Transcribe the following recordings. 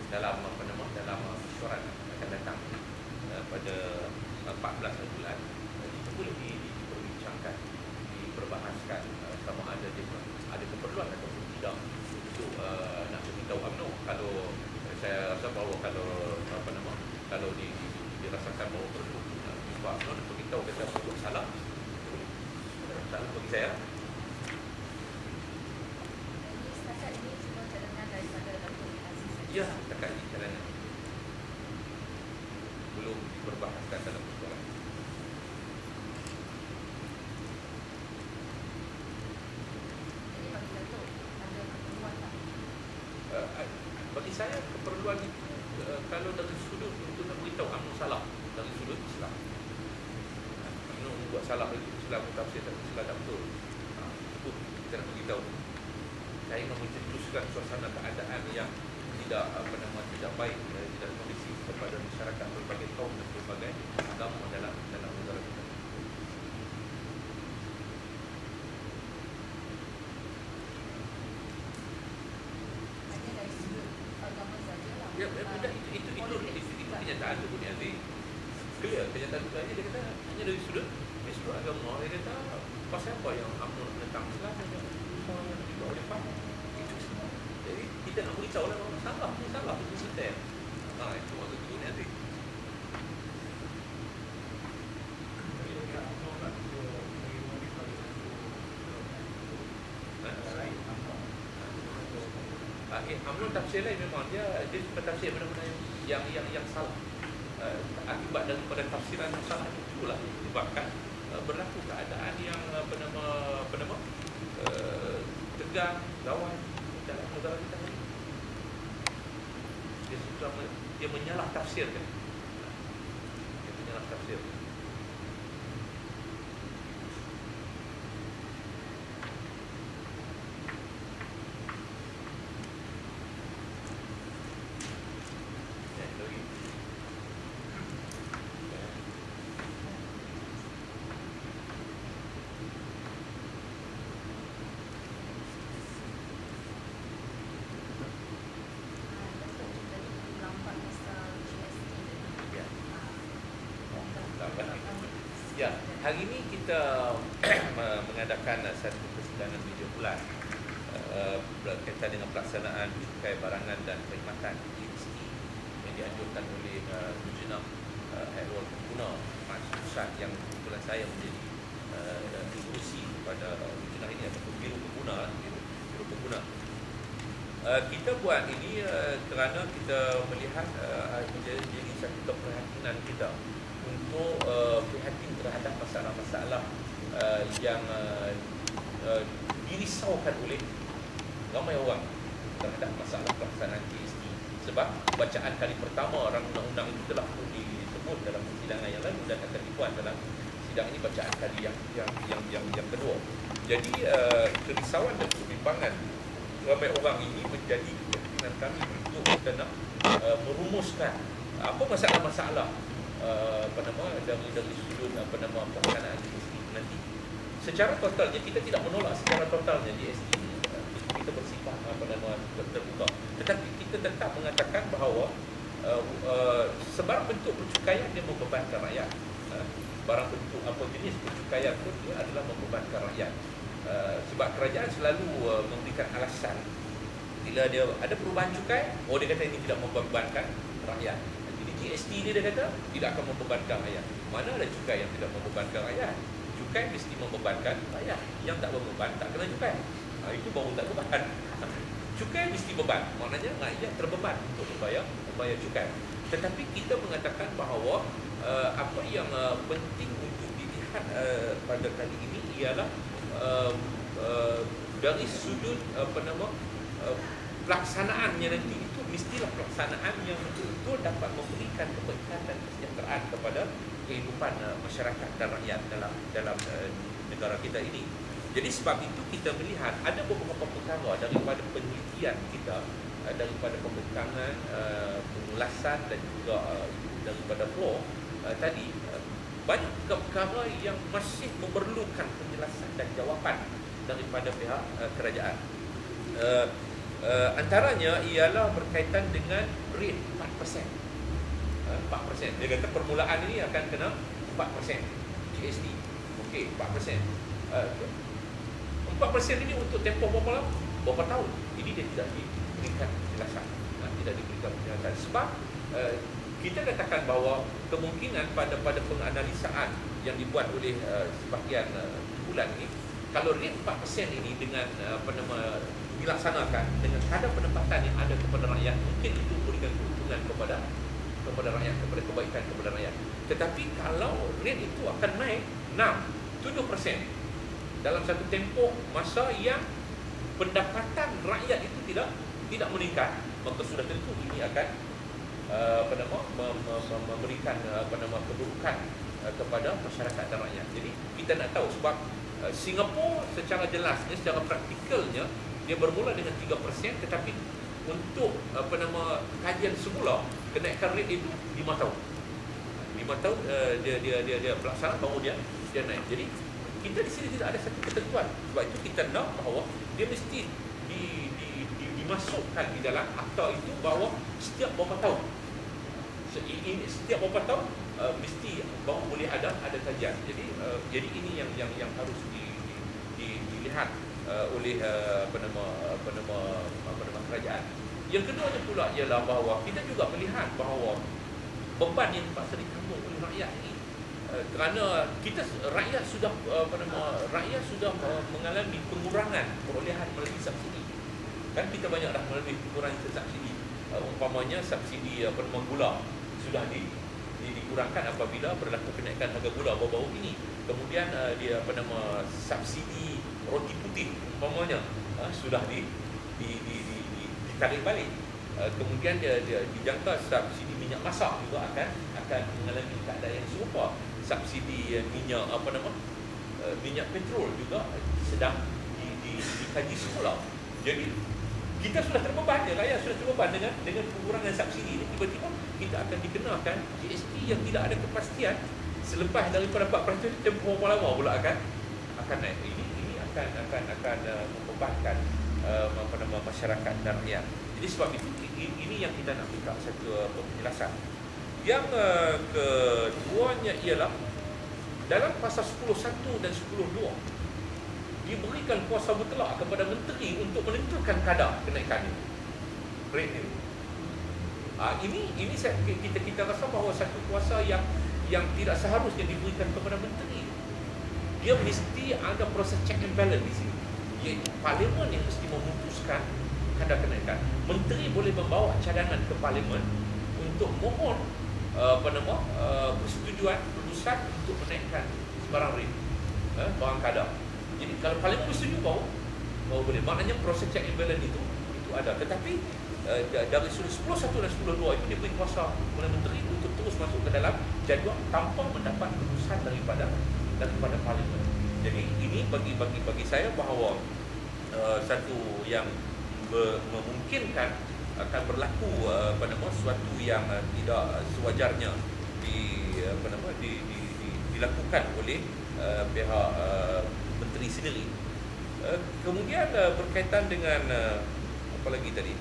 dalam dalam mesyuarat akan datang pada 14 bulan, itu boleh diperbincangkan, diperbahaskan sama ada dia ada keperluan ataupun tidak untuk nak beritahu UMNO. Kalau saya rasa bahawa kalau dirasakan bahawa perlu Pak UMNO nak beritahu kata buat salah, salah bagi saya. Ya, setakat ini cadangan belum diperbahaskan dalam persoalan. Bagi saya keperluan itu kalau dari sudut untuk nak beritahu UMNO salah, dari sudut Islam, UMNO buat salah itu Islam tafsir tak betul, itu kita nak beritahu. Saya ingin mencetuskan suasana keadaan yang tidak tidak baik, tidak kondusif kepada masyarakat berbagai kaum dan berbagai agama dalam negara kita. Ya, itu kenyataan tu pun nanti clear, kenyataan tu dia kata hanya dari sudut agama. Dia kata pasal apa yang UMNO menentang Islam yang tidak boleh faham. Jadi kita nak beritahu lah salah itu betul. Itu maksud tu nanti. UMNO tafsir lain memang dia tafsir benda-benda yang salah. Akibat daripada tafsiran yang salah itulah menyebabkan berlaku keadaan yang tegang, lawan dalam negara kita ni. Dia menyalah tafsirkan. Ya, hari ini kita mengadakan satu persidangan video bulan berkaitan dengan pelaksanaan cukai barangan dan perkhidmatan GST yang dianjurkan oleh Lujenah Hairul Pengguna Majlis Pusat, yang kebetulan saya menjadi pengurusi pada Lujenah ini ataupun Biro Pengguna. Kita buat ini kerana kita melihat menjadi satu keprihatinan kita untuk prihatin terhadap masalah-masalah yang dirisaukan oleh ramai orang terhadap masalah pelaksanaan GST. Sebab bacaan kali pertama rancangan undang-undang itu telah pun disebut dalam persidangan yang lalu dan akan dibuat dalam sidang ini bacaan kali yang kedua. Jadi kerisauan dan kebimbangan ramai orang ini menjadi kepentingan kami untuk kita nak merumuskan apa masalah-masalah dari sudut pelaksanaan GST nanti. Secara totalnya kita tidak menolak secara totalnya GST. Kita bersifat terbuka. Tetapi kita tetap mengatakan bahawa sebarang bentuk percukaian dia membebankan rakyat. Barang bentuk apa jenis percukaian pun dia adalah membebankan rakyat. Sebab kerajaan selalu memberikan alasan bila dia ada perubahan cukai, dia kata ini tidak membebankan rakyat. GST dia kata tidak akan membebankan rakyat. Mana ada cukai yang tidak membebankan rakyat? Cukai mesti membebankan rakyat. Yang tak berbeban tak kena cukai. Itu baru tak beban. Cukai mesti beban. Maknanya rakyat terbeban untuk membayar cukai. Tetapi kita mengatakan bahawa apa yang penting untuk dilihat pada kali ini ialah dari sudut pelaksanaannya nanti itu mestilah pelaksanaan yang betul-betul dapat memberikan kebaikan dan kesejahteraan kepada kehidupan masyarakat dan rakyat dalam negara kita ini. Jadi sebab itu kita melihat ada beberapa perkara daripada penelitian kita, daripada pembentangan, pengulasan dan juga daripada floor tadi, banyak perkara yang masih memerlukan penjelasan dan jawapan daripada pihak kerajaan. Antaranya ialah berkaitan dengan rate 4%. 4%. Dia kata permulaan ini akan kena 4% GST. Okey, 4%. 4% ini untuk tempoh berapa lama? Berapa tahun? Ini dia tidak diberikan penjelasan. Tidak diberikan penjelasan. Sebab kita katakan bahawa kemungkinan pada penganalisaan yang dibuat oleh sebahagian bulan ini, kalau rate 4% ini dengan dilaksanakan dengan kadar pendapatan yang ada kepada rakyat, mungkin itu memberikan keuntungan kepada rakyat, kepada kebaikan kepada rakyat. Tetapi kalau rate itu akan naik 6-7% dalam satu tempoh masa yang pendapatan rakyat itu tidak meningkat, maka sudah tentu ini akan memberikan keburukan kepada masyarakat dan rakyat. Jadi kita nak tahu sebab Singapura secara jelasnya, secara praktikalnya dia bermula dengan 3%, tetapi untuk kajian semula kenaikan rate itu 5 tahun. 5 tahun dia pelaksanaan baru dia naik. Jadi kita di sini tidak ada satu ketentuan. Sebab itu kita nak bahawa dia mesti dimasukkan di dalam akta itu bahawa setiap berapa tahun. Setiap berapa tahun mesti baru boleh ada kajian. Jadi ini yang harus dilihat oleh kerajaan. Yang keduanya pula ialah bahawa kita juga melihat bahawa beban yang terpaksa ditanggung oleh rakyat ini, kerana rakyat sudah mengalami pengurangan perolehan melalui subsidi. Kan kita banyak dah melalui pengurangan subsidi. Umpamanya subsidi gula sudah dikurangkan apabila berlaku kenaikan harga gula baru-baru ini. Kemudian subsidi roti putih umpamanya sudah ditarik balik. Kemudian dia dijangka subsidi minyak masak juga akan mengalami keadaan yang serupa. Subsidi minyak minyak petrol juga sedang dikaji semula. Jadi kita sudah terbeban, rakyat sudah terbeban dengan pengurangan subsidi ini. Tiba-tiba kita akan dikenakan GST yang tidak ada kepastian selepas daripada 4% tempoh berapa lama pula akan naik. Ini akan membebankan masyarakat dan rakyat. Jadi sebab itu ini yang kita nak minta satu penjelasan. Yang keduanya ialah dalam pasal 10.1 dan 10.2 diberikan kuasa mutlak kepada menteri untuk menentukan kadar kenaikan ini, rate ini. Ini kita rasa bahawa satu kuasa yang tidak seharusnya diberikan kepada menteri. Dia mesti ada proses check and balance di sini, iaitu parlimen yang mesti memutuskan kadar kenaikan. Menteri boleh membawa cadangan ke parlimen untuk mohon persetujuan lulusan untuk menaikkan sebarang rate, barang kadar. Jadi kalau parlimen bersetuju baru boleh. Maknanya proses check and balance itu ada. Tetapi dari sudut 10.1 dan 10.2 itu dia beri kuasa kepada menteri untuk terus masuk ke dalam jadual tanpa mendapat keputusan daripada parlimen. Jadi ini bagi saya bahawa satu yang memungkinkan akan berlaku sesuatu yang tidak sewajarnya dilakukan oleh pihak menteri sendiri. Kemudian berkaitan dengan apa lagi tadi?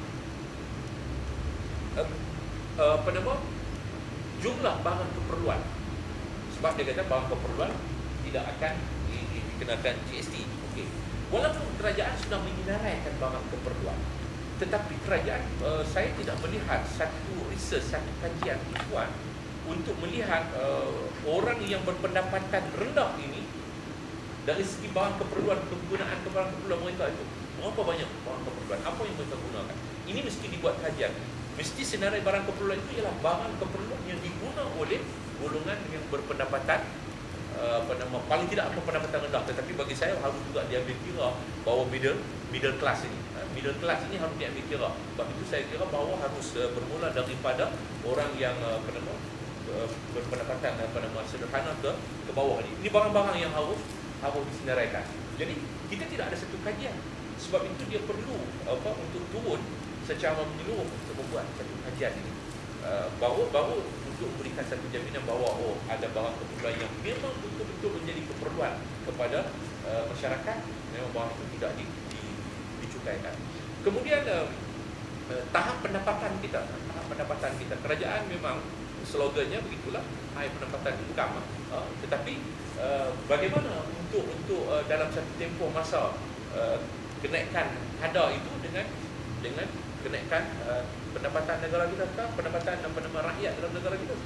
Jumlah barang keperluan. Sebab dia kata barang keperluan tidak akan dikenakan GST. Okey. Walaupun kerajaan sudah menyenaraikan barang keperluan, tetapi kerajaan saya tidak melihat satu research, satu kajian tuan untuk melihat orang yang berpendapatan rendah ini dari segi barang keperluan, penggunaan barang keperluan mereka itu berapa banyak barang keperluan, apa yang mereka gunakan. Ini mesti dibuat kajian. Mesti senarai barang keperluan itu ialah barang keperluan yang diguna oleh golongan yang berpendapatan paling tidak pendapatan rendah. Tetapi bagi saya harus juga diambil kira bahawa middle class ini. Middle class ini harus diambil kira. Sebab itu saya kira bahawa harus bermula daripada orang yang berpendapatan sederhana ke bawah ini. Ini barang-barang yang harus disenaraikan. Jadi kita tidak ada satu kajian. Sebab itu dia perlu untuk turun secara menyeluruh untuk membuat satu kajian ini. Baru untuk memberikan satu jaminan bahawa ada barang keperluan yang memang betul-betul menjadi keperluan kepada masyarakat, memang barang itu tidak dicukaikan. Kemudian tahap pendapatan kita, kerajaan memang slogannya begitulah, high pendapatan income. Tetapi bagaimana untuk dalam satu tempoh masa kenaikan kadar itu dengan kenaikan pendapatan negara kita sekarang, pendapatan rakyat dalam negara kita sekarang.